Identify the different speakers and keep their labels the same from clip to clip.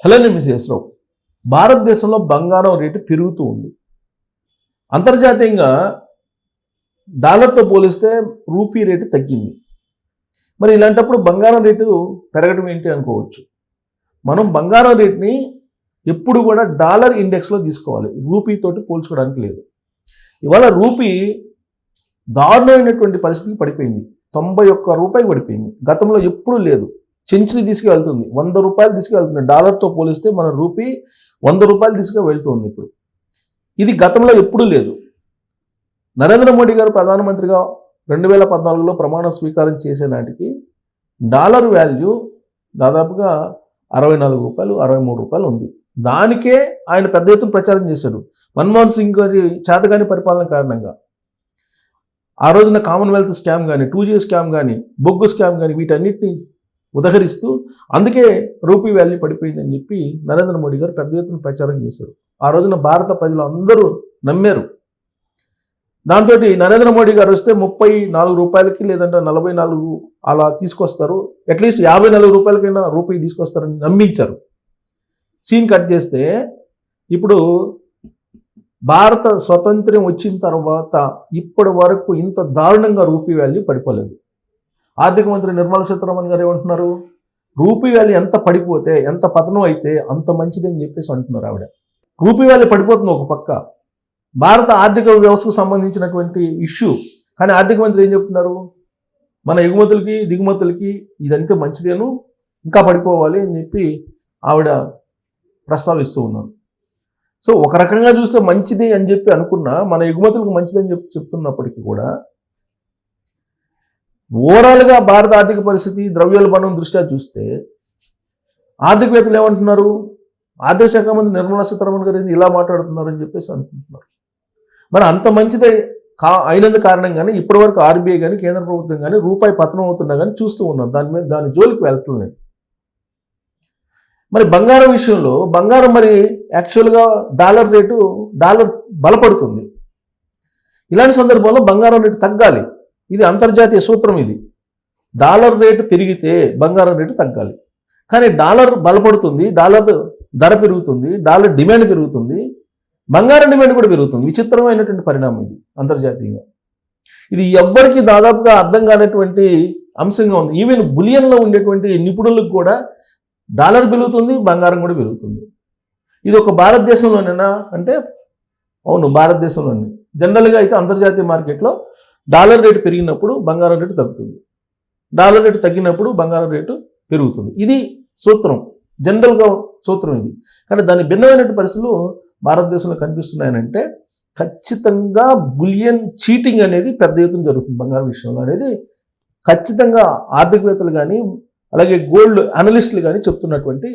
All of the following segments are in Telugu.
Speaker 1: హలో నేను మిస్ రావు. భారతదేశంలో బంగారం రేటు పెరుగుతూ ఉంది. అంతర్జాతీయంగా డాలర్తో పోలిస్తే రూపీ రేటు తగ్గింది. మరి ఇలాంటప్పుడు బంగారం రేటు పెరగడం ఏంటి అనుకోవచ్చు. మనం బంగారం రేటుని ఎప్పుడు కూడా డాలర్ ఇండెక్స్లో తీసుకోవాలి, రూపీతోటి పోల్చుకోవడానికి లేదు. ఇవాళ రూపీ దారుణమైనటువంటి పరిస్థితికి పడిపోయింది. 91 రూపాయి పడిపోయింది. గతంలో ఎప్పుడూ లేదు. సెంచరీ తీసుకువెళ్తుంది, 100 రూపాయలు తీసుకువెళ్తుంది. డాలర్తో పోలిస్తే మన రూపీ 100 రూపాయలు తీసుకువెళ్తుంది ఇప్పుడు. ఇది గతంలో ఎప్పుడూ లేదు. నరేంద్ర మోడీ గారు ప్రధానమంత్రిగా 2014లో ప్రమాణ స్వీకారం చేసే నాటికి డాలర్ వాల్యూ దాదాపుగా 64 రూపాయలు 63 రూపాయలు ఉంది. దానికే ఆయన పెద్ద ఎత్తున ప్రచారం చేశాడు. మన్మోహన్ సింగ్ గారి చేతగాని పరిపాలన కారణంగా ఆ రోజున కామన్వెల్త్ స్కామ్ కానీ, 2G స్కామ్ కానీ, బొగ్గు స్కామ్ కానీ వీటన్నిటిని ఉదహరిస్తూ అందుకే రూపీ వాల్యూ పడిపోయిందని చెప్పి నరేంద్ర మోడీ గారు పెద్ద ఎత్తున ప్రచారం చేశారు. ఆ రోజున భారత ప్రజలు అందరూ నమ్మారు. దాంతో నరేంద్ర మోడీ గారు వస్తే 34 రూపాయలకి లేదంటే 44 అలా తీసుకొస్తారు, అట్లీస్ట్ 54 రూపాయలకైనా రూపీ తీసుకొస్తారని నమ్మించారు. సీన్ కట్ చేస్తే ఇప్పుడు భారత స్వతంత్రం వచ్చిన తర్వాత ఇప్పటి వరకు ఇంత దారుణంగా రూపీ వాల్యూ పడిపోలేదు. ఆర్థిక మంత్రి నిర్మలా సీతారామన్ గారు ఏమంటున్నారు, రూపీ వాల్యూ ఎంత పడిపోతే, ఎంత పతనం అయితే అంత మంచిదని చెప్పేసి అంటున్నారు ఆవిడ. రూపీ వాల్యూ పడిపోతుంది ఒక పక్క, భారత ఆర్థిక వ్యవస్థకు సంబంధించినటువంటి ఇష్యూ. కానీ ఆర్థిక మంత్రి ఏం చెప్తున్నారు, మన ఎగుమతులకి దిగుమతులకి ఇదంతే మంచిదేను, ఇంకా పడిపోవాలి అని చెప్పి ఆవిడ ప్రస్తావిస్తూ ఉన్నారు. సో ఒక రకంగా చూస్తే మంచిది అని చెప్పి అనుకున్నా, మన ఎగుమతులకు మంచిదని చెప్పి చెప్తున్నప్పటికీ కూడా ఓవరాల్గా భారత ఆర్థిక పరిస్థితి ద్రవ్యోల్బణం దృష్ట్యా చూస్తే ఆర్థికవేత్తలు ఏమంటున్నారు, ఆర్థిక శాఖ మంత్రి నిర్మలా సీతారామన్ గారు ఇలా మాట్లాడుతున్నారు అని చెప్పేసి అనుకుంటున్నారు. మరి అంత మంచిదే అయినందు కారణంగానే ఇప్పటివరకు ఆర్బీఐ కానీ కేంద్ర ప్రభుత్వం కానీ రూపాయి పతనం అవుతున్నా కానీ చూస్తూ ఉన్నారు. దాని జోలికి వెళ్తలేదు. మరి బంగారం విషయంలో బంగారం మరి యాక్చువల్గా డాలర్ బలపడుతుంది. ఇలాంటి సందర్భంలో బంగారం రేటు తగ్గాలి. ఇది అంతర్జాతీయ సూత్రం. ఇది డాలర్ రేటు పెరిగితే బంగారం రేటు తగ్గాలి. కానీ డాలర్ బలపడుతుంది, డాలర్ ధర పెరుగుతుంది, డాలర్ డిమాండ్ పెరుగుతుంది, బంగారం డిమాండ్ కూడా పెరుగుతుంది. విచిత్రమైనటువంటి పరిణామం ఇది అంతర్జాతీయంగా. ఇది ఎవ్వరికీ దాదాపుగా అర్థం కానటువంటి అంశంగా ఉంది. ఈవెన్ బులియన్లో ఉండేటువంటి నిపుణులకు కూడా డాలర్ పెరుగుతుంది, బంగారం కూడా పెరుగుతుంది. ఇది ఒక భారతదేశంలోనేనా అంటే అవును, భారతదేశంలోనే. జనరల్గా అయితే అంతర్జాతీయ మార్కెట్లో డాలర్ రేటు పెరిగినప్పుడు బంగారం రేటు తగ్గుతుంది, డాలర్ రేటు తగ్గినప్పుడు బంగారం రేటు పెరుగుతుంది. ఇది సూత్రం, జనరల్గా సూత్రం ఇది. కానీ దాని భిన్నమైనటువంటి పరిస్థితులు భారతదేశంలో కనిపిస్తున్నాయనంటే ఖచ్చితంగా బులియన్ చీటింగ్ అనేది పెద్ద ఎత్తున జరుగుతుంది బంగారం విషయంలో అనేది ఖచ్చితంగా ఆర్థికవేత్తలు కానీ అలాగే గోల్డ్ అనలిస్టులు కానీ చెప్తున్నటువంటి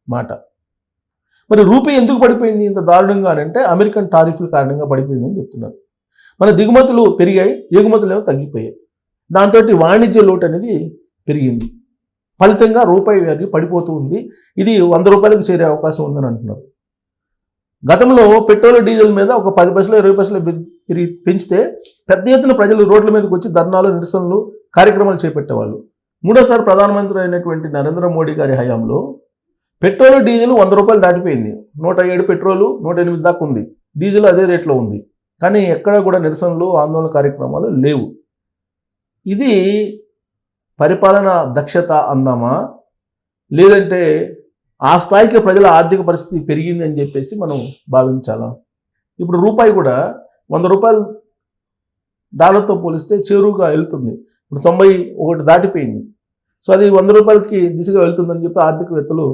Speaker 1: మాట. మరి రూపీ ఎందుకు పడిపోయింది ఇంత దారుణంగా అంటే అమెరికన్ టారిఫ్ల కారణంగా పడిపోయింది అని చెప్తున్నారు. మన దిగుమతులు పెరిగాయి, ఎగుమతులు ఏమో తగ్గిపోయాయి. దాంతో వాణిజ్య లోటు అనేది పెరిగింది. ఫలితంగా రూపాయి వాల్యూ పడిపోతూ ఉంది. ఇది 100 రూపాయలకు చేరే అవకాశం ఉందని అంటున్నారు. గతంలో పెట్రోల్ డీజిల్ మీద ఒక 10 పైసలు 20 పైసలు పెంచితే పెద్ద ఎత్తున ప్రజలు రోడ్ల మీదకి వచ్చి ధర్నాలు, నిరసనలు, కార్యక్రమాలు చేపట్టేవాళ్ళు. మూడోసారి ప్రధానమంత్రి అయినటువంటి నరేంద్ర మోడీ గారి హయాంలో పెట్రోల్ డీజిల్ 100 రూపాయలు దాటిపోయింది. 107 పెట్రోలు 108 దాకా ఉంది. డీజిల్ అదే రేట్లో ఉంది. కానీ ఎక్కడ కూడా నిరసనలు, ఆందోళన కార్యక్రమాలు లేవు. ఇది పరిపాలన దక్షత అందామా, లేదంటే ఆ స్థాయికి ప్రజల ఆర్థిక పరిస్థితి పెరిగింది అని చెప్పేసి మనం భావించాలా? ఇప్పుడు రూపాయి కూడా 100 రూపాయలు డాలర్తో పోలిస్తే చేరువుగా వెళ్తుంది. ఇప్పుడు 91 దాటిపోయింది. సో అది 100 రూపాయలకి దిశగా వెళ్తుందని చెప్పి ఆర్థికవేత్తలు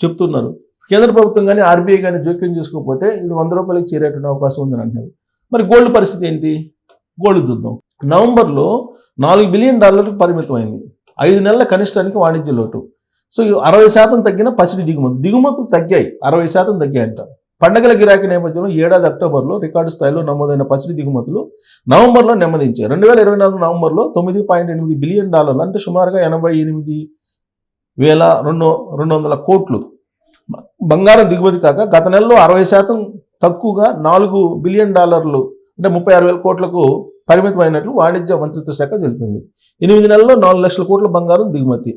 Speaker 1: చెప్తున్నారు. కేంద్ర ప్రభుత్వం కానీ ఆర్బీఐ కానీ జోక్యం చేసుకోకపోతే ఇది 100 రూపాయలకి చేరేటువంటి అవకాశం ఉందని అంటున్నారు. మరి గోల్డ్ పరిస్థితి ఏంటి? గోల్డ్ చూద్దాం. నవంబర్లో $4 బిలియన్ పరిమితమైంది. 5 నెలల కనిష్టానికి వాణిజ్య లోటు. సో 60% తగ్గిన పసిడి దిగుమతులు తగ్గాయి, 60% తగ్గాయంట. పండగల గిరాకీ నేపథ్యంలో ఏడాది అక్టోబర్లో రికార్డు స్థాయిలో నమోదైన పసిడి దిగుమతులు నవంబర్లో నెమ్మదించాయి. 2024 నవంబర్లో $9.8 బిలియన్ అంటే సుమారుగా 88,200 కోట్లు బంగారం దిగుమతి కాక గత నెలలో 60% తక్కువగా $4 బిలియన్ అంటే 36,000 కోట్లకు పరిమితమైనట్లు వాణిజ్య మంత్రిత్వ శాఖ తెలిపింది. 8 నెలల్లో 4 లక్షల కోట్ల బంగారం దిగుమతి.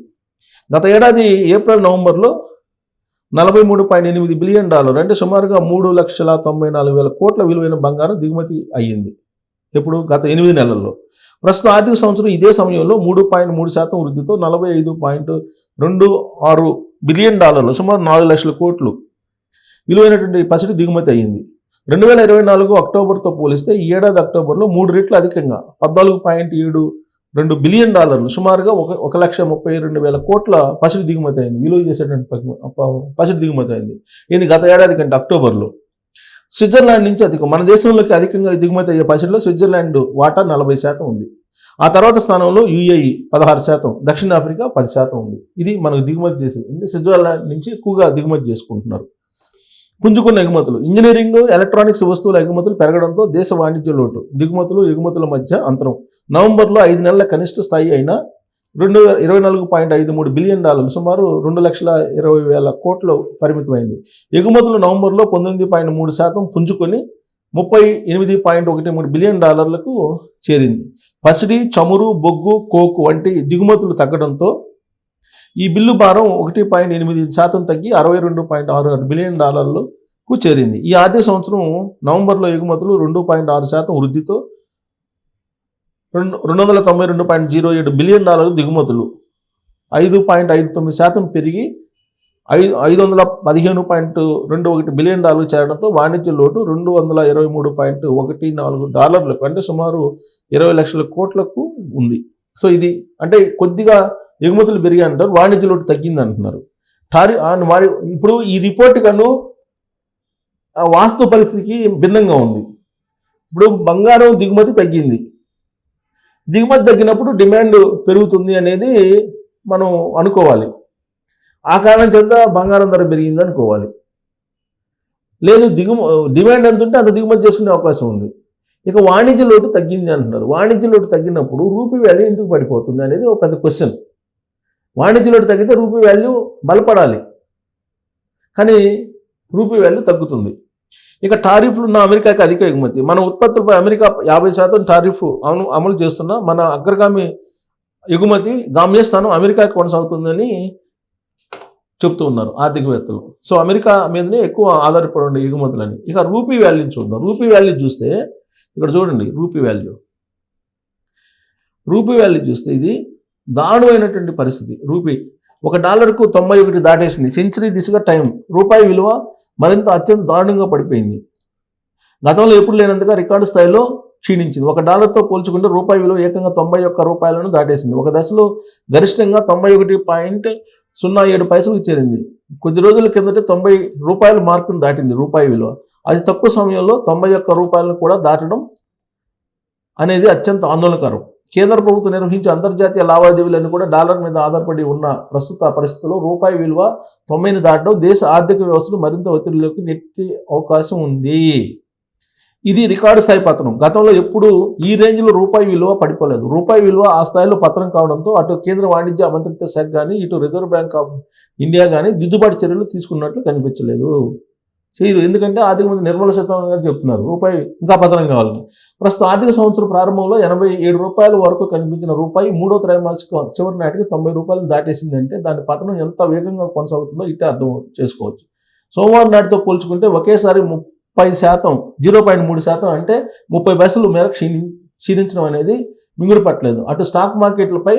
Speaker 1: గత ఏడాది ఏప్రిల్ నవంబర్లో $43.8 బిలియన్, అంటే సుమారుగా 3,94,000 కోట్ల విలువైన బంగారం దిగుమతి అయ్యింది. ఎప్పుడు? గత 8 నెలల్లో. ప్రస్తుత ఆర్థిక సంవత్సరం ఇదే సమయంలో 3.3% వృద్ధితో $45.26 బిలియన్, సుమారు 4 లక్షల కోట్లు విలువైనటువంటి పసిడి దిగుమతి అయ్యింది. 2024 అక్టోబర్తో పోలిస్తే ఈ ఏడాది అక్టోబర్లో 3 రెట్లు అధికంగా $14.72 బిలియన్, సుమారుగా 1,32,000 కోట్ల పసిడి దిగుమతి అయింది. విలువ చేసేటువంటి పసిడి దిగుమతి అయింది. ఇది గత ఏడాది కంటే అక్టోబర్లో. స్విట్జర్లాండ్ నుంచి అధికం. మన దేశంలోకి అధికంగా దిగుమతి అయ్యే పసిడిలో స్విట్జర్లాండ్ వాటా 40% ఉంది. ఆ తర్వాత స్థానంలో UAE 16%, దక్షిణాఫ్రికా 10% ఉంది. ఇది మనకు దిగుమతి చేసేది. అంటే స్విట్జర్లాండ్ నుంచి ఎక్కువగా దిగుమతి చేసుకుంటున్నారు. పుంజుకున్న ఎగుమతులు. ఇంజనీరింగ్, ఎలక్ట్రానిక్స్ వస్తువుల ఎగుమతులు పెరగడంతో దేశ వాణిజ్య లోటు. దిగుమతులు, ఎగుమతుల మధ్య అంతరం. నవంబర్లో 5 నెలల కనిష్ట స్థాయి అయిన $24.53 బిలియన్, సుమారు 2,20,000 కోట్లు పరిమితమైంది. ఎగుమతులు నవంబర్లో 19.3% పుంజుకొని $38.13 బిలియన్ చేరింది. పసిడి, చమురు, బొగ్గు, కోకు వంటి దిగుమతులు తగ్గడంతో ఈ బిల్లు భారం 1.8% తగ్గి $62.66 బిలియన్ చేరింది. ఈ ఆర్థిక సంవత్సరం నవంబర్లో ఎగుమతులు 2.6% వృద్ధితో $292.07 బిలియన్, దిగుమతులు 5.59% పెరిగి $515.21 బిలియన్ చేరడంతో వాణిజ్య లోటు $223.14 అంటే సుమారు 20 లక్షల కోట్లకు ఉంది. సో ఇది అంటే కొద్దిగా ఎగుమతులు పెరిగాయి అంటారు, వాణిజ్య లోటు తగ్గింది అంటున్నారు. మరి ఇప్పుడు ఈ రిపోర్ట్ కను వాస్తవ పరిస్థితికి భిన్నంగా ఉంది. ఇప్పుడు బంగారం దిగుమతి తగ్గింది. దిగుమతి తగ్గినప్పుడు డిమాండ్ పెరుగుతుంది అనేది మనం అనుకోవాలి. ఆ కారణం చేత బంగారం ధర పెరిగింది అనుకోవాలి. లేదు, డిమాండ్ ఎంత ఉంటే అంత దిగుమతి చేసుకునే అవకాశం ఉంది. ఇక వాణిజ్య లోటు తగ్గింది అంటున్నారు. వాణిజ్య లోటు తగ్గినప్పుడు రూపీ వాల్యూ ఎందుకు పడిపోతుంది అనేది ఒక పెద్ద క్వశ్చన్. వాణిజ్య లోటు తగ్గితే రూపీ వాల్యూ బలపడాలి, కానీ రూపీ వాల్యూ తగ్గుతుంది. ఇక టారిఫ్లు ఉన్న అమెరికాకి అధిక ఎగుమతి. మన ఉత్పత్తులపై అమెరికా 50% టారిఫ్ అమలు చేస్తున్న మన అగ్రగామి ఎగుమతి గమ్యస్థానం అమెరికాకి కొనసాగుతుందని చెప్తూ ఉన్నారు ఆర్థికవేత్తలు. సో అమెరికా మీదనే ఎక్కువ ఆధారపడి ఉండే ఎగుమతులని. ఇక రూపీ వాల్యూని చూద్దాం. రూపీ వాల్యూ చూస్తే ఇక్కడ చూడండి, రూపీ వాల్యూ చూస్తే ఇది దారుణమైనటువంటి పరిస్థితి. రూపీ $1కు 91 దాటేసింది. సెంచరీ దిశగా టైం. రూపాయి విలువ మరింత అత్యంత దారుణంగా పడిపోయింది. గతంలో ఎప్పుడు లేనంతగా రికార్డు స్థాయిలో క్షీణించింది. $1తో పోల్చుకుంటే రూపాయి విలువ ఏకంగా 91 రూపాయలను దాటేసింది. ఒక దశలో గరిష్టంగా 91.07 చేరింది. కొద్ది రోజుల కిందట 90 రూపాయల మార్కును దాటింది రూపాయి విలువ. అతి తక్కువ సమయంలో 91 రూపాయలను కూడా దాటడం అనేది అత్యంత ఆందోళనకరం. కేంద్ర ప్రభుత్వం నిర్వహించే అంతర్జాతీయ లావాదేవీలన్నీ కూడా డాలర్ మీద ఆధారపడి ఉన్న ప్రస్తుత పరిస్థితుల్లో రూపాయి విలువ 90ని దాటడం దేశ ఆర్థిక వ్యవస్థను మరింత ఒత్తిడిలోకి నెట్టే అవకాశం ఉంది. ఇది రికార్డు స్థాయి పతనం. గతంలో ఎప్పుడు ఈ రేంజ్లో రూపాయి విలువ పడిపోలేదు. రూపాయి విలువ ఆ స్థాయిలో పతనం కావడంతో అటు కేంద్ర వాణిజ్య మంత్రిత్వ శాఖ కానీ ఇటు రిజర్వ్ బ్యాంక్ ఆఫ్ ఇండియా కానీ దిద్దుబాటు చర్యలు తీసుకున్నట్లు కనిపించలేదు. చేయరు. ఎందుకంటే ఆర్థిక మంత్రి నిర్మలా సీతారామన్ గారు చెప్తున్నారు రూపాయి ఇంకా పతనం కావాలని. ప్రస్తుతం ఆర్థిక సంవత్సరం ప్రారంభంలో 87 రూపాయల వరకు కనిపించిన రూపాయి 3వ త్రైమాసిక చివరి నాటికి 90 రూపాయలు దాటేసిందంటే దాని పతనం ఎంత వేగంగా కొనసాగుతుందో ఇట్టే అర్థం చేసుకోవచ్చు. సోమవారం నాటితో పోల్చుకుంటే ఒకేసారి 30%, 0.3% అంటే 30 పైసలు మేర క్షీణించడం అనేది మింగుడు పట్టలేదు. అటు స్టాక్ మార్కెట్లపై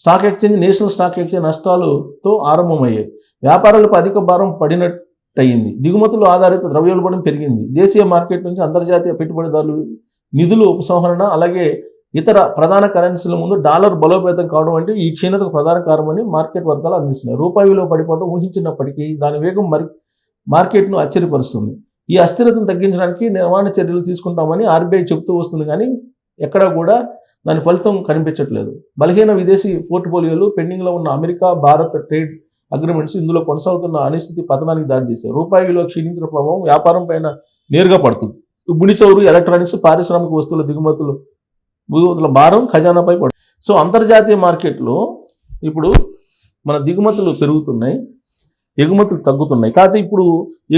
Speaker 1: stock exchange, national stock exchange నష్టాలతో ఆరంభమయ్యాయి. వ్యాపారాలపై అధిక భారం పడినట్టయింది. దిగుమతులు ఆధారిత ద్రవ్యోల్బణం పెరిగింది. దేశీయ మార్కెట్ నుంచి అంతర్జాతీయ పెట్టుబడిదారులు నిధులు ఉపసంహరణ, అలాగే ఇతర ప్రధాన కరెన్సీల ముందు డాలర్ బలోపేతం కావడం వంటి ఈ క్షీణతకు ప్రధాన కారణమని మార్కెట్ వర్గాలు అందిస్తున్నాయి. రూపాయి విలువ పడిపోవడం ఊహించినప్పటికీ దాని వేగం మార్కెట్ను ఆశ్చర్యపరుస్తుంది. ఈ అస్థిరతను తగ్గించడానికి నిర్వహణ చర్యలు తీసుకుంటామని ఆర్బీఐ చెబుతూ వస్తుంది, కానీ ఎక్కడా కూడా దాని ఫలితం కనిపించట్లేదు. బలహీన విదేశీ పోర్ట్ఫోలియోలు, పెండింగ్లో ఉన్న అమెరికా భారత్ ట్రేడ్ అగ్రిమెంట్స్ ఇందులో కొనసాగుతున్న అనిశ్చితి పతనానికి దారితీశాయి. రూపాయి విలువ క్షీణించిన ప్రభావం వ్యాపారం పైన నేరుగా పడుతుంది. ముడి చమురు, ఎలక్ట్రానిక్స్, పారిశ్రామిక వస్తువుల దిగుమతుల భారం ఖజానాపై పడుతుంది. సో అంతర్జాతీయ మార్కెట్లో ఇప్పుడు మన దిగుమతులు పెరుగుతున్నాయి, ఎగుమతులు తగ్గుతున్నాయి. కాకపోతే ఇప్పుడు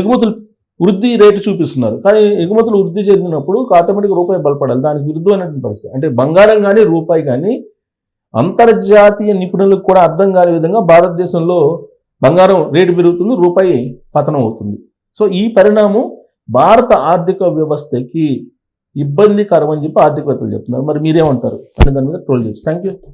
Speaker 1: ఎగుమతులు వృద్ధి రేటు చూపిస్తున్నారు, కానీ ఎగుమతులు వృద్ధి చెందినప్పుడు ఆటోమేటిక్గా రూపాయి బలపడాలి. దానికి విరుద్ధమైనటువంటి పరిస్థితి. అంటే బంగారం కానీ రూపాయి కానీ అంతర్జాతీయ నిపుణులకు కూడా అర్థం కాని విధంగా భారతదేశంలో బంగారం రేటు పెరుగుతుంది, రూపాయి పతనం అవుతుంది. సో ఈ పరిణామం భారత ఆర్థిక వ్యవస్థకి ఇబ్బందికరం అని చెప్పి ఆర్థికవేత్తలు చెప్తున్నారు. మరి మీరేమంటారు అని దాని మీద ట్రోల్ చేయొచ్చు. Thank you.